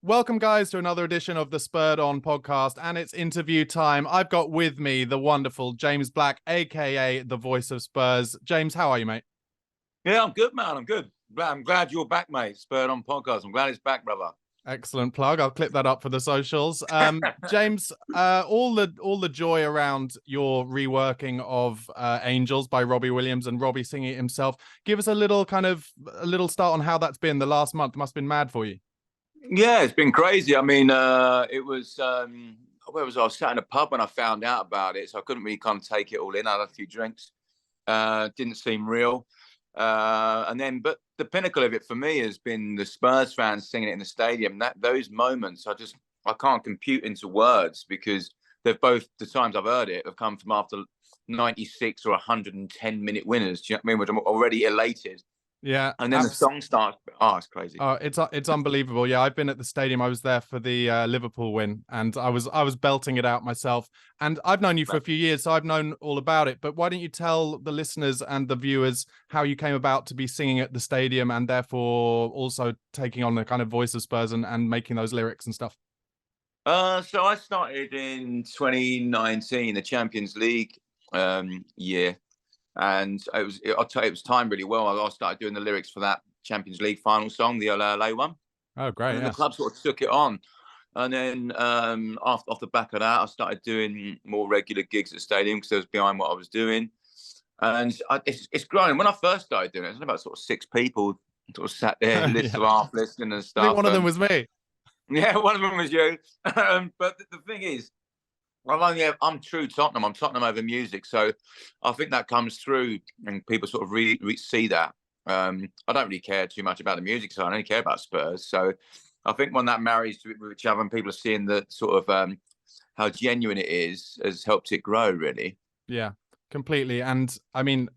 Welcome, guys, to another edition of the Spurred On podcast, and it's interview time. I've got with me the wonderful James Black, aka the voice of Spurs. James, how are you, mate? Yeah, I'm good, man. I'm good. I'm glad you're back, mate. Spurred On podcast. I'm glad it's back, brother. Excellent plug. I'll clip that up for the socials. James, all the joy around your reworking of Angels by Robbie Williams and Robbie singing it himself. Give us a little start on how that's been. The last month must have been mad for you. Yeah, it's been crazy. I mean, it was where was I? I was sat in a pub when I found out about it, so I couldn't really kind of take it all in. I had a few drinks. Didn't seem real. But the pinnacle of it for me has been the Spurs fans singing it in the stadium. Those moments, I can't compute into words because they've both the times I've heard it have come from after 96 or 110-minute winners. Do you know what I mean? Which I'm already elated. Yeah, and then the song starts. Oh, it's crazy. Oh, it's unbelievable. Yeah, I've been at the stadium. I was there for the Liverpool win, and I was belting it out myself. And I've known you for a few years, so I've known all about it. But why don't you tell the listeners and the viewers how you came about to be singing at the stadium, and therefore also taking on the kind of voice of Spurs and making those lyrics and stuff? So I started in 2019, the Champions League year. And I'll tell you, it was timed really well. I started doing the lyrics for that Champions League final song, the Ole Ole one. Oh, great. And the club sort of took it on. And then off the back of that, I started doing more regular gigs at the stadium because it was behind what I was doing. And it's growing. When I first started doing it, it was about sort of 6 people sort of sat there, list of half listening and stuff. I think one of them was me. Yeah, one of them was you. But the thing is, I'm true Tottenham. I'm Tottenham over music, so I think that comes through, and people sort of really see that. I don't really care too much about the music, so I only care about Spurs. So I think when that marries to each other, and people are seeing the sort of how genuine it is, has helped it grow, really. Yeah, completely. And I mean,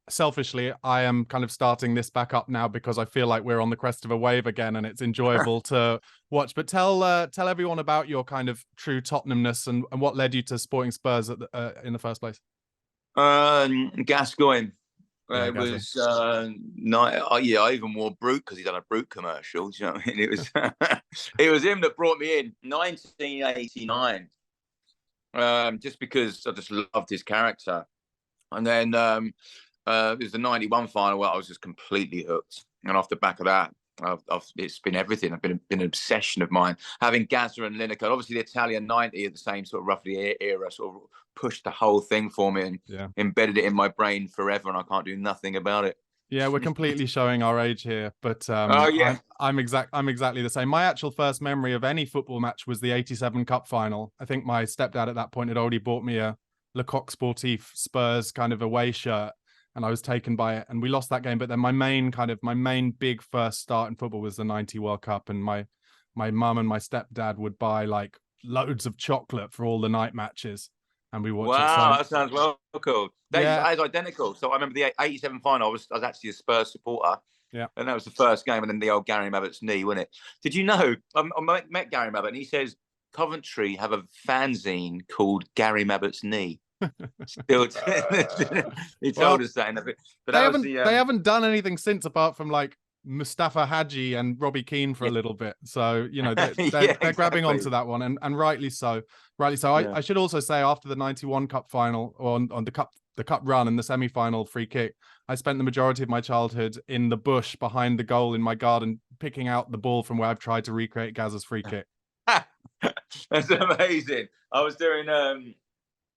selfishly, I am kind of starting this back up now because I feel like we're on the crest of a wave again, and it's enjoyable to watch. But tell everyone about your kind of true Tottenhamness and what led you to supporting Spurs in the first place. Gascoigne. Yeah, It was I even wore Brute because he done a Brute commercial. Do you know what I mean? It was it was him that brought me in 1989. Just because I just loved his character. And then it was the 91 final where I was just completely hooked. And off the back of that, it's been everything. I've been an obsession of mine. Having Gazza and Lineker, obviously the Italian 90 at the same sort of roughly era, sort of pushed the whole thing for me and embedded it in my brain forever, and I can't do nothing about it. Yeah, we're completely showing our age here, but I'm exactly the same. My actual first memory of any football match was the '87 Cup final. I think my stepdad at that point had already bought me a Le Coq Sportif Spurs kind of away shirt, and I was taken by it, and we lost that game. But then my main big first start in football was the '90 World Cup, and my mum and my stepdad would buy like loads of chocolate for all the night matches, and we watched it. Wow, that sounds well cool. That is identical. So I remember the '87 final. I was actually a Spurs supporter. Yeah, and that was the first game, and then the old Gary Mabbott's knee, wasn't it? Did you know? I met Gary Mabbutt, and he says Coventry have a fanzine called Gary Mabbott's knee. Still, he told us that in a bit. But they haven't done anything since, apart from like Mustafa Hadji and Robbie Keane for a little bit. So you know they're grabbing onto that one, and rightly so. I should also say, after the '91 Cup final, or on the cup run and the semi-final free kick, I spent the majority of my childhood in the bush behind the goal in my garden, picking out the ball from where I've tried to recreate Gazza's free kick. That's amazing. I was doing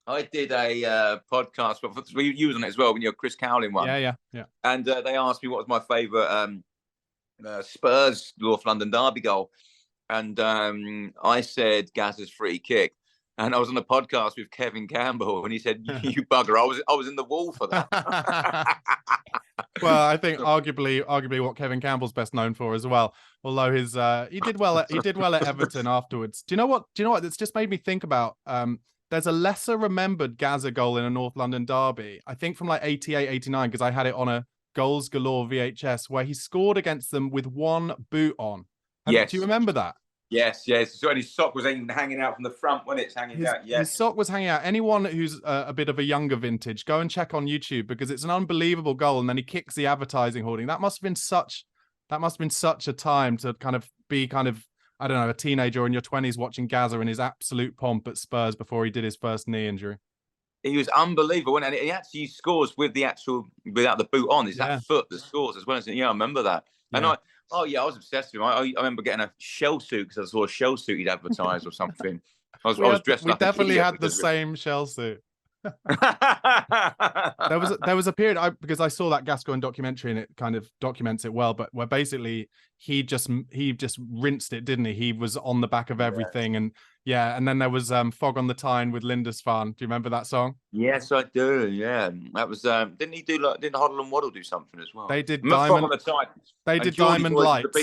I did a podcast, but you was on it as well when you're Chris Cowling one. Yeah. And they asked me what was my favourite Spurs North London derby goal, and I said Gazza's free kick. And I was on a podcast with Kevin Campbell, and he said, "You bugger! I was in the wall for that." Well, I think arguably what Kevin Campbell's best known for as well. Although he did well at Everton afterwards. Do you know what? It's just made me think about. There's a lesser remembered Gazza goal in a North London derby, I think from like 88, 89, because I had it on a Goals Galore VHS, where he scored against them with one boot on. Yes. Do you remember that? Yes. So his sock was hanging out from the front when it's hanging out. Yes. His sock was hanging out. Anyone who's a bit of a younger vintage, go and check on YouTube, because it's an unbelievable goal. And then he kicks the advertising hoarding. That must have been such a time to kind of be kind of I don't know, a teenager or in your 20s watching Gazza in his absolute pomp at Spurs before he did his first knee injury. He was unbelievable, and he actually scores with the actual without the boot on. It's that foot that scores as well. Yeah, I remember that. And I was obsessed with him. I remember getting a shell suit because I saw a shell suit he'd advertised or something. I was dressed we like definitely had the same shell suit. there was a period because I saw that Gascoigne documentary and it kind of documents it well, but where basically he just rinsed it, didn't he? He was on the back of everything, and then there was Fog on the Tyne with Lindisfarne. Do you remember that song? Yes, I do. Yeah, that was didn't Hoddle and Waddle do something as well? They did Fog on the Tyne. They did Diamond Lights.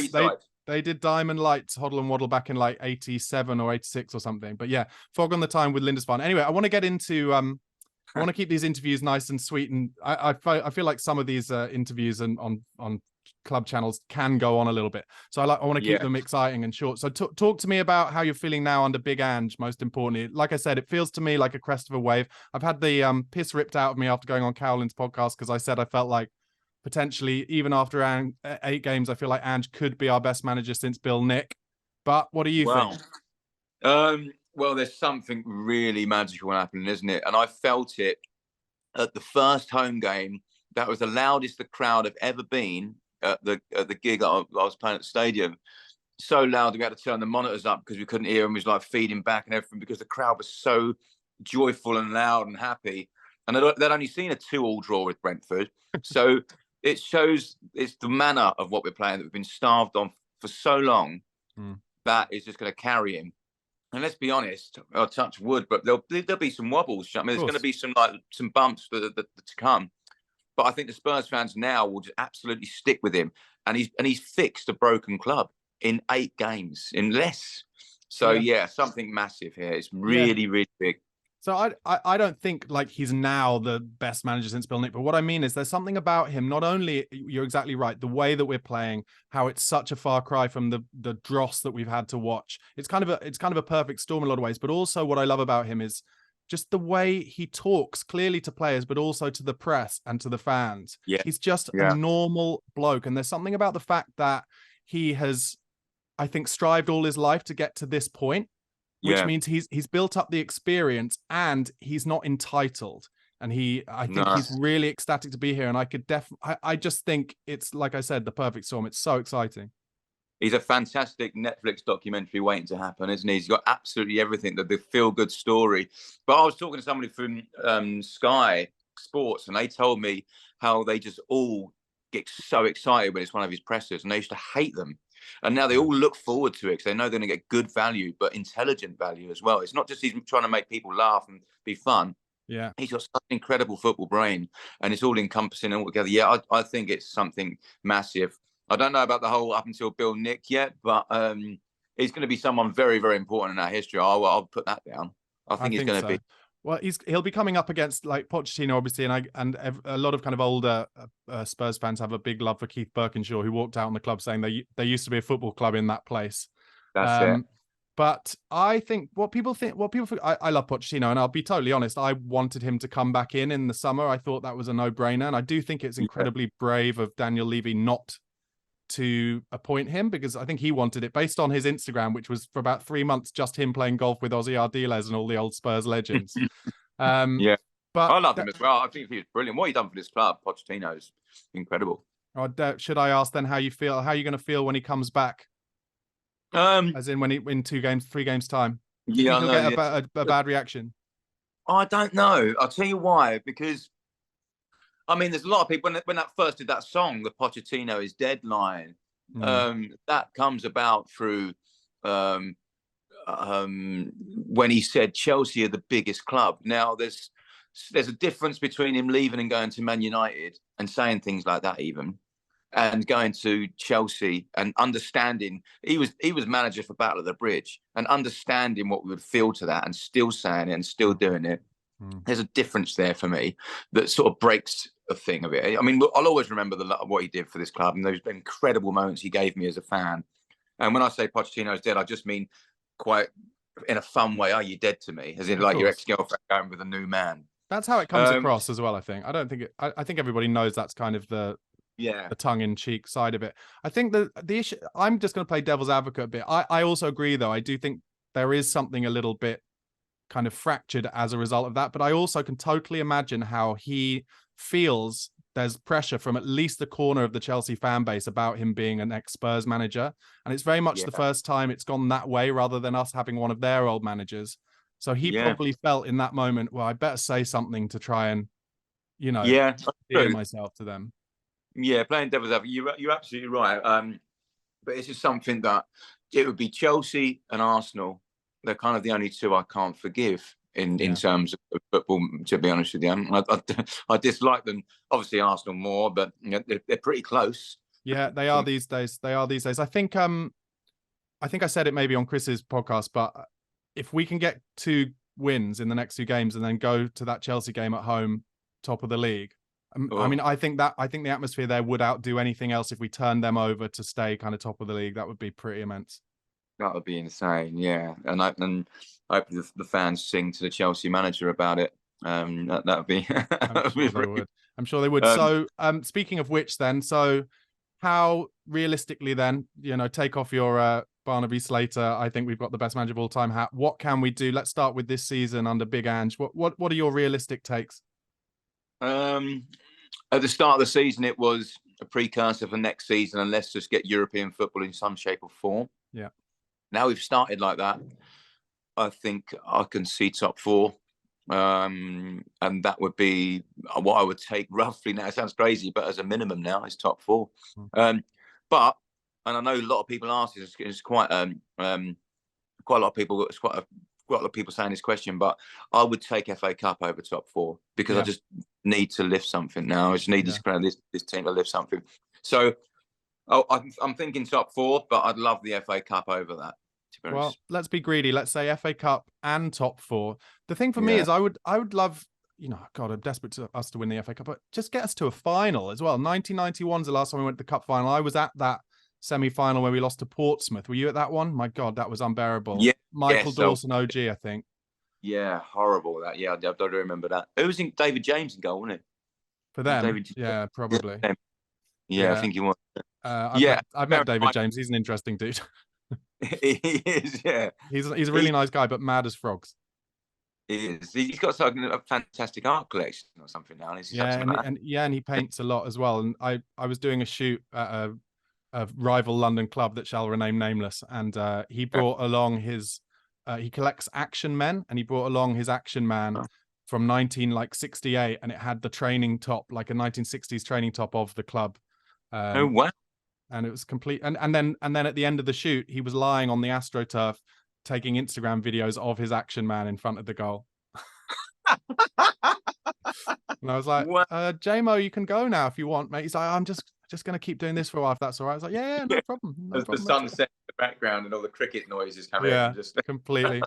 They did Diamond Lights, Hoddle and Waddle back in like 87 or 86 or something. But yeah, Fog on the Tyne with Lindisfarne. Anyway, I want to get into I want to keep these interviews nice and sweet, and I feel like some of these interviews on club channels can go on a little bit. So I want to keep them exciting and short. So talk to me about how you're feeling now under Big Ange. Most importantly, like I said, it feels to me like a crest of a wave. I've had the piss ripped out of me after going on Cowlin's podcast because I said I felt like potentially even after 8 games, I feel like Ange could be our best manager since Bill Nick. But what do you think? Well, there's something really magical happening, isn't it? And I felt it at the first home game. That was the loudest the crowd have ever been at the gig I was playing at the stadium. So loud that we had to turn the monitors up because we couldn't hear him. It was like feeding back and everything because the crowd was so joyful and loud and happy. And they'd only seen a 2-2 draw with Brentford. So it shows it's the manner of what we're playing that we've been starved on for so long that is just going to carry him. And let's be honest, I'll touch wood, but there'll be some wobbles. I mean, there's going to be some bumps to come. But I think the Spurs fans now will just absolutely stick with him, and he's fixed a broken club in 8 games, in less. So something massive here. It's really, really big. So I don't think like he's now the best manager since Bill Nick, but what I mean is there's something about him. Not only, you're exactly right, the way that we're playing, how it's such a far cry from the dross that we've had to watch. It's kind of a perfect storm in a lot of ways. But also what I love about him is just the way he talks clearly to players, but also to the press and to the fans. Yeah. He's just a normal bloke, and there's something about the fact that he has, I think, strived all his life to get to this point. Which means he's built up the experience and he's not entitled. And I think he's really ecstatic to be here. And I just think it's, like I said, the perfect storm. It's so exciting. He's a fantastic Netflix documentary waiting to happen, isn't he? He's got absolutely everything, the feel-good story. But I was talking to somebody from Sky Sports, and they told me how they just all get so excited when it's one of his pressers, and they used to hate them. And now they all look forward to it because they know they're going to get good value, but intelligent value as well. It's not just he's trying to make people laugh and be fun. Yeah. He's got such an incredible football brain, and it's all encompassing all together. Yeah, I think it's something massive. I don't know about the whole up until Bill Nick yet, but he's going to be someone very, very important in our history. I'll put that down. I think he's going to be. Well, he'll be coming up against like Pochettino, obviously, and a lot of kind of older Spurs fans have a big love for Keith Birkinshaw, who walked out on the club saying there used to be a football club in that place. That's it. But I think what people think, I love Pochettino, and I'll be totally honest. I wanted him to come back in the summer. I thought that was a no-brainer, and I do think it's incredibly brave of Daniel Levy not to appoint him, because I think he wanted it based on his Instagram, which was for about 3 months just him playing golf with Ozzy Ardiles and all the old Spurs legends. But I love him as well. I think he was brilliant. What he done for this club, Pochettino, is incredible. Should I ask then how you feel? How are you going to feel when he comes back? As in when he in 3 games time? Yeah, he'll get a bad reaction. I don't know. I'll tell you why. Because I mean, there's a lot of people when that first did that song, the Pochettino is dead line. That comes about through when he said Chelsea are the biggest club. Now there's a difference between him leaving and going to Man United and saying things like that, even, and going to Chelsea and understanding he was manager for Battle of the Bridge and understanding what we would feel to that and still saying it and still doing it. There's a difference there for me that sort of breaks a thing of it. I mean, I'll always remember what he did for this club and those incredible moments he gave me as a fan. And when I say Pochettino's dead, I just mean quite in a fun way. Are you dead to me? As in, like your ex-girlfriend going with a new man. That's how it comes across as well. I think. I think everybody knows that's kind of the the tongue-in-cheek side of it. I think the issue, I'm just going to play devil's advocate a bit. I also agree, though. I do think there is something a little bit kind of fractured as a result of that. But I also can totally imagine how he feels there's pressure from at least the corner of the Chelsea fan base about him being an ex-Spurs manager. And it's very much the first time it's gone that way rather than us having one of their old managers. So he probably felt in that moment, well, I better say something to try and, endear myself to them. Yeah, playing devil's advocate, you're absolutely right. But it's just something that it would be Chelsea and Arsenal. They're kind of the only two I can't forgive in terms of football, to be honest with you. I dislike them, obviously Arsenal more, but they're pretty close. Yeah, they are these days. I think I said it maybe on Chris's podcast, but if we can get 2 wins in the next 2 games and then go to that Chelsea game at home, top of the league, I mean, I think the atmosphere there would outdo anything else if we turned them over to stay kind of top of the league. That would be pretty immense. That would be insane, yeah. And I hope the fans sing to the Chelsea manager about it. That would be. I'm sure they would. So, speaking of which, then, so how realistically, then, take off your Barnaby Slater, I think we've got the best manager of all time hat. What can we do? Let's start with this season under Big Ange. What are your realistic takes? At the start of the season, it was a precursor for next season, and let's just get European football in some shape or form. Yeah. Now we've started like that. I think I can see top 4. And that would be what I would take roughly now. It sounds crazy, but as a minimum now, it's top 4. But, and I know a lot of people ask this, it's quite a lot of people, quite a lot of people saying this question, but I would take FA Cup over top 4 because I just need to lift something now. I just need this team to lift something. So I'm thinking top 4, but I'd love the FA Cup over that. Well, let's be greedy. Let's say FA Cup and top 4. The thing for me is I would love, God, I'm desperate to us to win the FA Cup, but just get us to a final as well. 1991 is the last time we went to the cup final. I was at that semi-final where we lost to Portsmouth. Were you at that one? My God, that was unbearable. Yeah, Michael Dawson, OG, I think. Yeah, horrible that. Yeah, I do remember that. It was in David James in goal, wasn't it? For them? Yeah, probably. Yeah, I think he was. I've met David James. He's an interesting dude. He is, yeah. He's a really nice guy, but mad as frogs. He is. He's got a fantastic art collection or something now. And he paints a lot as well. And I was doing a shoot at a rival London club that shall remain nameless, and he brought along his. He collects action men, and he brought along his action man from 1968, and it had the training top, like a 1960s training top of the club. Oh wow! And it was complete. And then at the end of the shoot, he was lying on the AstroTurf, taking Instagram videos of his action man in front of the goal. And I was like, JMO, you can go now if you want, mate. He's like, I'm just going to keep doing this for a while if that's all right. I was like, yeah, no problem. As the sunset in the background and all the cricket noises coming in. Just completely.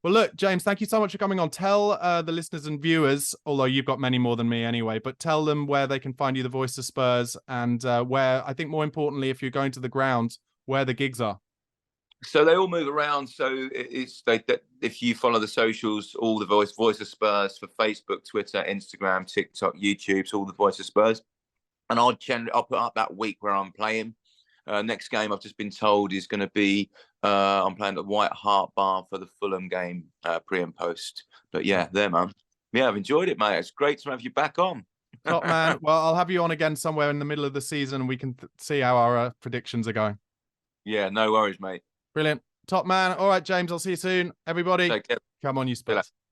Well, look, James, thank you so much for coming on. Tell the listeners and viewers, although you've got many more than me anyway, but tell them where they can find you, the voice of Spurs, and where, I think more importantly, if you're going to the ground, where the gigs are. So they all move around. So if you follow the socials, all the voice of Spurs for Facebook, Twitter, Instagram, TikTok, YouTube, all the voice of Spurs. And I'll put up that week where I'm playing. Next game I've just been told is going to be I'm playing at White Hart Bar for the Fulham game, pre and post. But yeah, there, man. Yeah, I've enjoyed it, mate. It's great to have you back on. Top man. Well, I'll have you on again somewhere in the middle of the season, and we can see how our predictions are going. Yeah, no worries, mate. Brilliant. Top man. All right, James, I'll see you soon. Everybody, come on, you Spurs.